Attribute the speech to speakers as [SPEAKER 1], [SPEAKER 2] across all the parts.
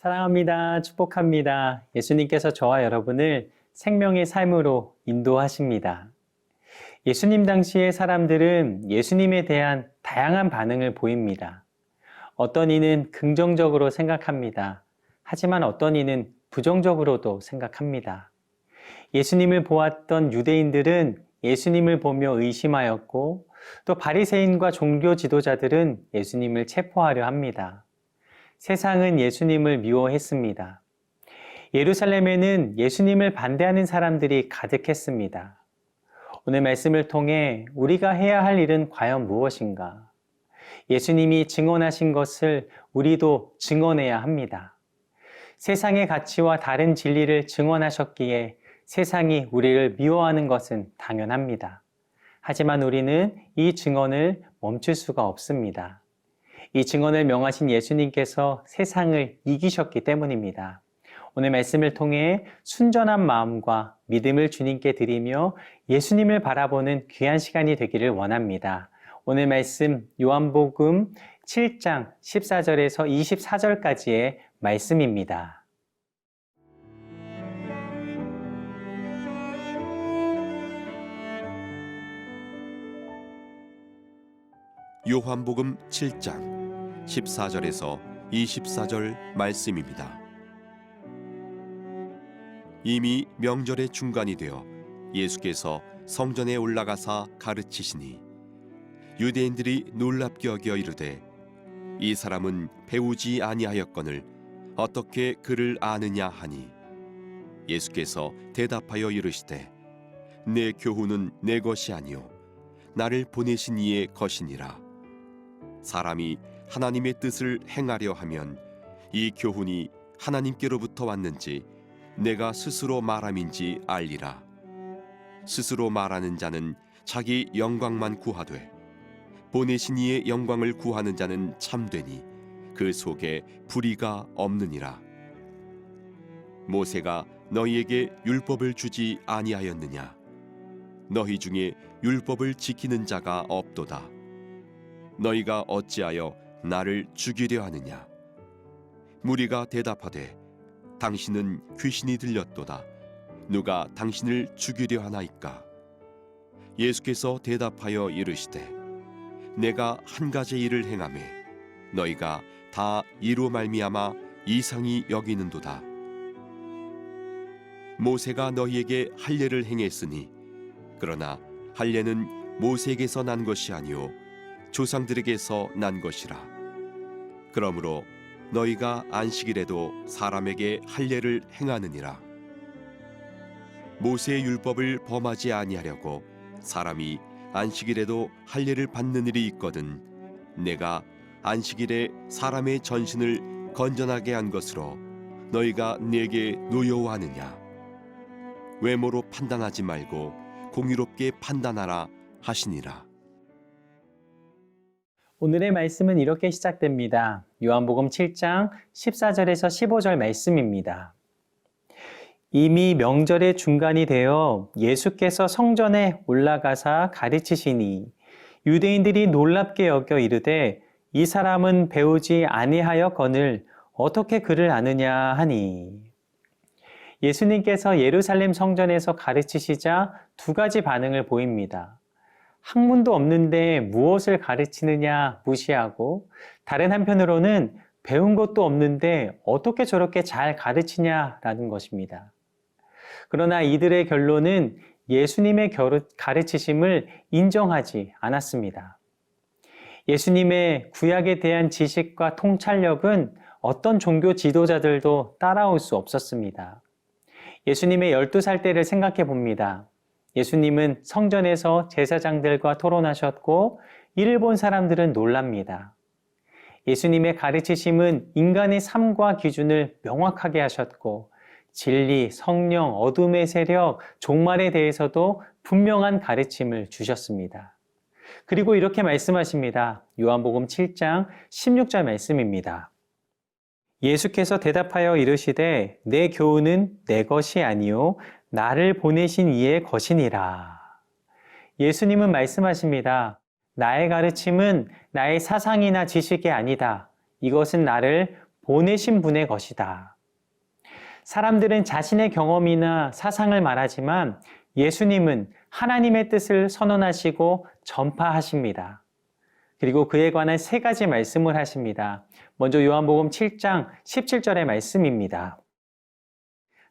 [SPEAKER 1] 사랑합니다. 축복합니다. 예수님께서 저와 여러분을 생명의 삶으로 인도하십니다. 예수님 당시의 사람들은 예수님에 대한 다양한 반응을 보입니다. 어떤 이는 긍정적으로 생각합니다. 하지만 어떤 이는 부정적으로도 생각합니다. 예수님을 보았던 유대인들은 예수님을 보며 의심하였고 또 바리새인과 종교 지도자들은 예수님을 체포하려 합니다. 세상은 예수님을 미워했습니다. 예루살렘에는 예수님을 반대하는 사람들이 가득했습니다. 오늘 말씀을 통해 우리가 해야 할 일은 과연 무엇인가? 예수님이 증언하신 것을 우리도 증언해야 합니다. 세상의 가치와 다른 진리를 증언하셨기에 세상이 우리를 미워하는 것은 당연합니다. 하지만 우리는 이 증언을 멈출 수가 없습니다. 이 증언을 명하신 예수님께서 세상을 이기셨기 때문입니다. 오늘 말씀을 통해 순전한 마음과 믿음을 주님께 드리며 예수님을 바라보는 귀한 시간이 되기를 원합니다. 오늘 말씀 요한복음 7장 14절에서 24절까지의 말씀입니다.
[SPEAKER 2] 요한복음 7장 14절에서 24절 말씀입니다. 이미 명절의 중간이 되어 예수께서 성전에 올라가사 가르치시니 유대인들이 놀랍게 여겨 이르되 이 사람은 배우지 아니하였거늘 어떻게 그를 아느냐 하니 예수께서 대답하여 이르시되 내 교훈은 내 것이 아니요 나를 보내신 이의 것이니라. 사람이 하나님의 뜻을 행하려 하면 이 교훈이 하나님께로부터 왔는지 내가 스스로 말함인지 알리라. 스스로 말하는 자는 자기 영광만 구하되 보내신 이의 영광을 구하는 자는 참되니 그 속에 불의가 없느니라. 모세가 너희에게 율법을 주지 아니하였느냐? 너희 중에 율법을 지키는 자가 없도다. 너희가 어찌하여 나를 죽이려 하느냐? 무리가 대답하되 당신은 귀신이 들렸도다. 누가 당신을 죽이려 하나이까? 예수께서 대답하여 이르시되 내가 한 가지 일을 행하매 너희가 다 이로 말미암아 이상히 여기는도다. 모세가 너희에게 할례를 행했으니 그러나 할례는 모세에게서 난 것이 아니요 조상들에게서 난 것이라. 그러므로 너희가 안식일에도 사람에게 할례를 행하느니라. 모세의 율법을 범하지 아니하려고 사람이 안식일에도 할례를 받는 일이 있거든 내가 안식일에 사람의 전신을 건전하게 한 것으로 너희가 내게 노여워하느냐? 외모로 판단하지 말고 공의롭게 판단하라 하시니라.
[SPEAKER 1] 오늘의 말씀은 이렇게 시작됩니다. 요한복음 7장 14절에서 15절 말씀입니다. 이미 명절의 중간이 되어 예수께서 성전에 올라가사 가르치시니 유대인들이 놀랍게 여겨 이르되 이 사람은 배우지 아니하였거늘 어떻게 그를 아느냐 하니. 예수님께서 예루살렘 성전에서 가르치시자 두 가지 반응을 보입니다. 학문도 없는데 무엇을 가르치느냐 무시하고 다른 한편으로는 배운 것도 없는데 어떻게 저렇게 잘 가르치냐라는 것입니다. 그러나 이들의 결론은 예수님의 가르치심을 인정하지 않았습니다. 예수님의 구약에 대한 지식과 통찰력은 어떤 종교 지도자들도 따라올 수 없었습니다. 예수님의 12살 때를 생각해 봅니다. 예수님은 성전에서 제사장들과 토론하셨고 이를 본 사람들은 놀랍니다. 예수님의 가르치심은 인간의 삶과 기준을 명확하게 하셨고 진리, 성령, 어둠의 세력, 종말에 대해서도 분명한 가르침을 주셨습니다. 그리고 이렇게 말씀하십니다. 요한복음 7장 16절 말씀입니다. 예수께서 대답하여 이르시되 내 교훈은 내 것이 아니요 나를 보내신 이의 것이니라. 예수님은 말씀하십니다. 나의 가르침은 나의 사상이나 지식이 아니다. 이것은 나를 보내신 분의 것이다. 사람들은 자신의 경험이나 사상을 말하지만 예수님은 하나님의 뜻을 선언하시고 전파하십니다. 그리고 그에 관한 세 가지 말씀을 하십니다. 먼저 요한복음 7장 17절의 말씀입니다.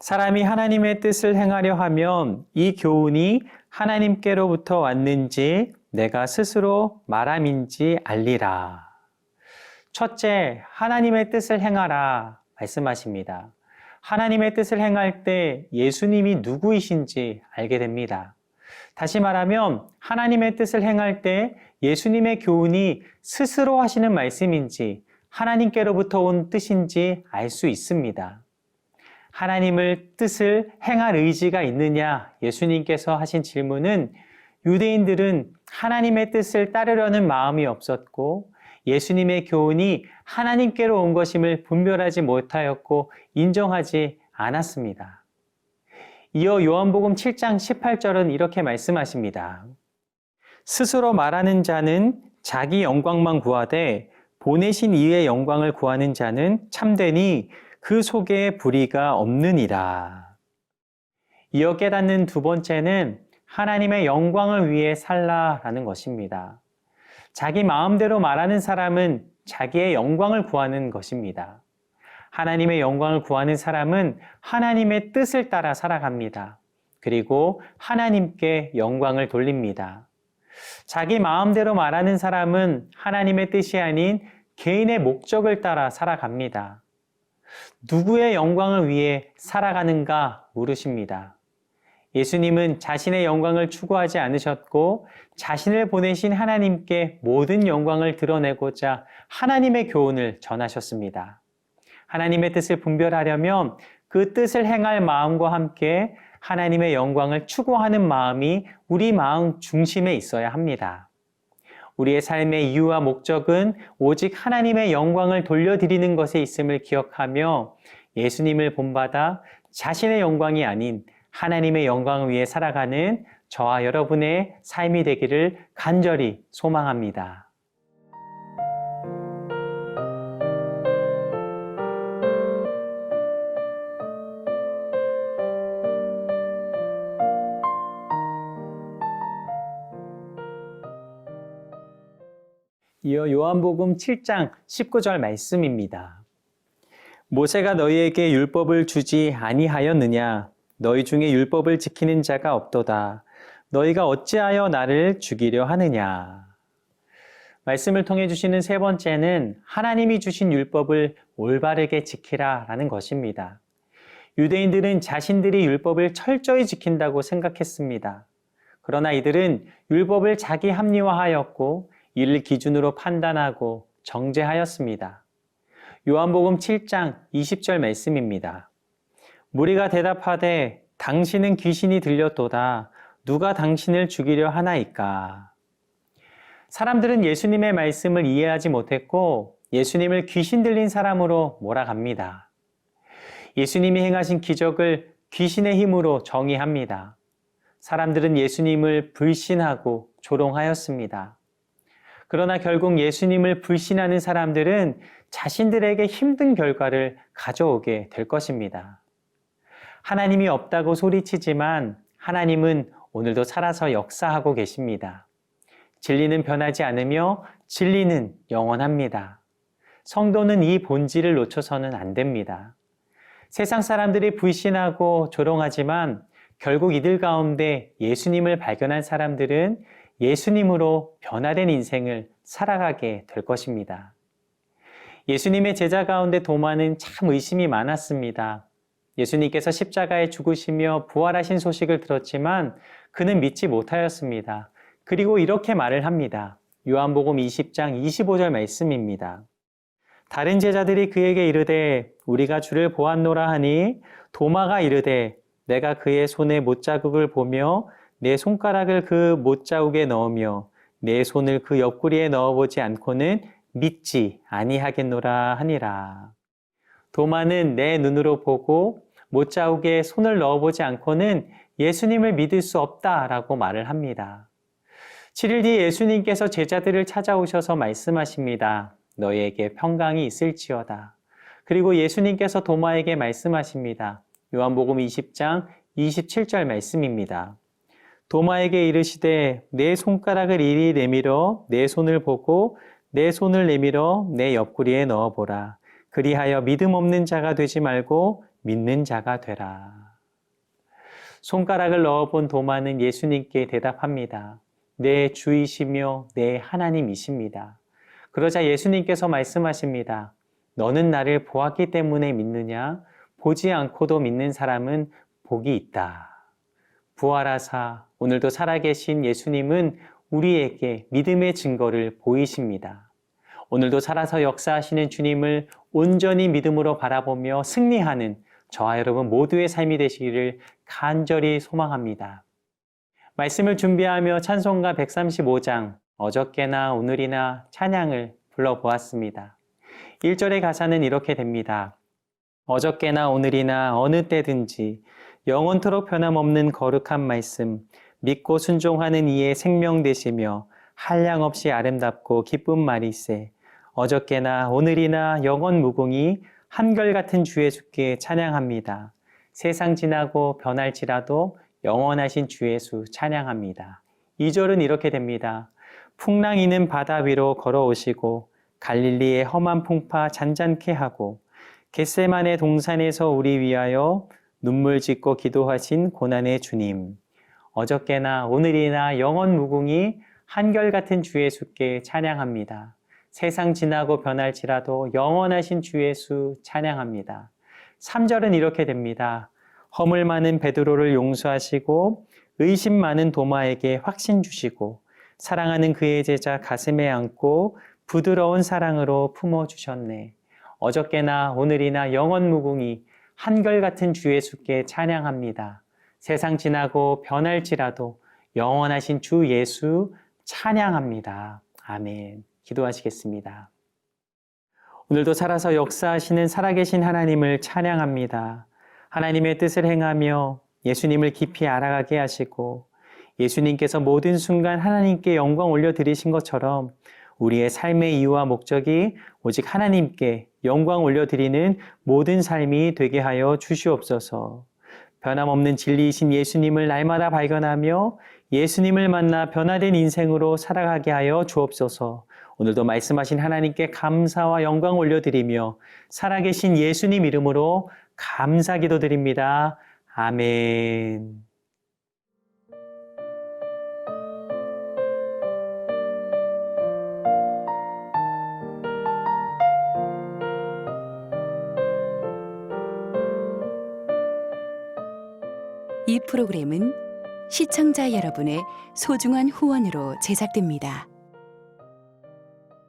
[SPEAKER 1] 사람이 하나님의 뜻을 행하려 하면 이 교훈이 하나님께로부터 왔는지 내가 스스로 말함인지 알리라. 첫째, 하나님의 뜻을 행하라 말씀하십니다. 하나님의 뜻을 행할 때 예수님이 누구이신지 알게 됩니다. 다시 말하면 하나님의 뜻을 행할 때 예수님의 교훈이 스스로 하시는 말씀인지 하나님께로부터 온 뜻인지 알 수 있습니다. 하나님의 뜻을 행할 의지가 있느냐 예수님께서 하신 질문은 유대인들은 하나님의 뜻을 따르려는 마음이 없었고 예수님의 교훈이 하나님께로 온 것임을 분별하지 못하였고 인정하지 않았습니다. 이어 요한복음 7장 18절은 이렇게 말씀하십니다. 스스로 말하는 자는 자기 영광만 구하되 보내신 이의 영광을 구하는 자는 참되니 그 속에 불의가 없느니라. 이어 깨닫는 두 번째는 하나님의 영광을 위해 살라라는 것입니다. 자기 마음대로 말하는 사람은 자기의 영광을 구하는 것입니다. 하나님의 영광을 구하는 사람은 하나님의 뜻을 따라 살아갑니다. 그리고 하나님께 영광을 돌립니다. 자기 마음대로 말하는 사람은 하나님의 뜻이 아닌 개인의 목적을 따라 살아갑니다. 누구의 영광을 위해 살아가는가 물으십니다. 예수님은 자신의 영광을 추구하지 않으셨고 자신을 보내신 하나님께 모든 영광을 드러내고자 하나님의 교훈을 전하셨습니다. 하나님의 뜻을 분별하려면 그 뜻을 행할 마음과 함께 하나님의 영광을 추구하는 마음이 우리 마음 중심에 있어야 합니다. 우리의 삶의 이유와 목적은 오직 하나님의 영광을 돌려드리는 것에 있음을 기억하며 예수님을 본받아 자신의 영광이 아닌 하나님의 영광을 위해 살아가는 저와 여러분의 삶이 되기를 간절히 소망합니다. 이어 요한복음 7장 19절 말씀입니다. 모세가 너희에게 율법을 주지 아니하였느냐? 너희 중에 율법을 지키는 자가 없도다. 너희가 어찌하여 나를 죽이려 하느냐? 말씀을 통해 주시는 세 번째는 하나님이 주신 율법을 올바르게 지키라라는 것입니다. 유대인들은 자신들이 율법을 철저히 지킨다고 생각했습니다. 그러나 이들은 율법을 자기 합리화하였고 이를 기준으로 판단하고 정죄하였습니다. 요한복음 7장 20절 말씀입니다. 무리가 대답하되 당신은 귀신이 들렸도다. 누가 당신을 죽이려 하나이까? 사람들은 예수님의 말씀을 이해하지 못했고 예수님을 귀신 들린 사람으로 몰아갑니다. 예수님이 행하신 기적을 귀신의 힘으로 정의합니다. 사람들은 예수님을 불신하고 조롱하였습니다. 그러나 결국 예수님을 불신하는 사람들은 자신들에게 힘든 결과를 가져오게 될 것입니다. 하나님이 없다고 소리치지만 하나님은 오늘도 살아서 역사하고 계십니다. 진리는 변하지 않으며 진리는 영원합니다. 성도는 이 본질을 놓쳐서는 안 됩니다. 세상 사람들이 불신하고 조롱하지만 결국 이들 가운데 예수님을 발견한 사람들은 예수님으로 변화된 인생을 살아가게 될 것입니다. 예수님의 제자 가운데 도마는 참 의심이 많았습니다. 예수님께서 십자가에 죽으시며 부활하신 소식을 들었지만 그는 믿지 못하였습니다. 그리고 이렇게 말을 합니다. 요한복음 20장 25절 말씀입니다. 다른 제자들이 그에게 이르되 우리가 주를 보았노라 하니 도마가 이르되 내가 그의 손에 못자국을 보며 내 손가락을 그 못자국에 넣으며 내 손을 그 옆구리에 넣어보지 않고는 믿지 아니하겠노라 하니라. 도마는 내 눈으로 보고 못자국에 손을 넣어보지 않고는 예수님을 믿을 수 없다라고 말을 합니다. 7일 뒤 예수님께서 제자들을 찾아오셔서 말씀하십니다. 너희에게 평강이 있을지어다. 그리고 예수님께서 도마에게 말씀하십니다. 요한복음 20장 27절 말씀입니다. 도마에게 이르시되 내 손가락을 이리 내밀어 내 손을 보고 내 손을 내밀어 내 옆구리에 넣어보라. 그리하여 믿음 없는 자가 되지 말고 믿는 자가 되라. 손가락을 넣어본 도마는 예수님께 대답합니다. 내 주이시며 내 하나님이십니다. 그러자 예수님께서 말씀하십니다. 너는 나를 보았기 때문에 믿느냐? 보지 않고도 믿는 사람은 복이 있다. 부활하사 오늘도 살아계신 예수님은 우리에게 믿음의 증거를 보이십니다. 오늘도 살아서 역사하시는 주님을 온전히 믿음으로 바라보며 승리하는 저와 여러분 모두의 삶이 되시기를 간절히 소망합니다. 말씀을 준비하며 찬송가 135장 어저께나 오늘이나 찬양을 불러보았습니다. 1절의 가사는 이렇게 됩니다. 어저께나 오늘이나 어느 때든지 영원토록 변함없는 거룩한 말씀 믿고 순종하는 이의 생명 되시며 한량없이 아름답고 기쁜 말이세 어저께나 오늘이나 영원 무궁히 한결같은 주 예수께 찬양합니다. 세상 지나고 변할지라도 영원하신 주 예수 찬양합니다. 2절은 이렇게 됩니다. 풍랑이는 바다 위로 걸어오시고 갈릴리의 험한 풍파 잔잔케 하고 겟세마네 동산에서 우리 위하여 눈물 짓고 기도하신 고난의 주님. 어저께나 오늘이나 영원 무궁히 한결같은 주 예수께 찬양합니다. 세상 지나고 변할지라도 영원하신 주 예수 찬양합니다. 3절은 이렇게 됩니다. 허물 많은 베드로를 용서하시고 의심 많은 도마에게 확신 주시고 사랑하는 그의 제자 가슴에 안고 부드러운 사랑으로 품어주셨네. 어저께나 오늘이나 영원 무궁히 한결같은 주 예수께 찬양합니다. 세상 지나고 변할지라도 영원하신 주 예수 찬양합니다. 아멘. 기도하시겠습니다. 오늘도 살아서 역사하시는 살아계신 하나님을 찬양합니다. 하나님의 뜻을 행하며 예수님을 깊이 알아가게 하시고 예수님께서 모든 순간 하나님께 영광 올려드리신 것처럼 우리의 삶의 이유와 목적이 오직 하나님께 영광 올려드리는 모든 삶이 되게 하여 주시옵소서. 변함없는 진리이신 예수님을 날마다 발견하며 예수님을 만나 변화된 인생으로 살아가게 하여 주옵소서. 오늘도 말씀하신 하나님께 감사와 영광 올려드리며 살아계신 예수님 이름으로 감사 기도드립니다. 아멘.
[SPEAKER 3] 이 프로그램은 시청자 여러분의 소중한 후원으로 제작됩니다.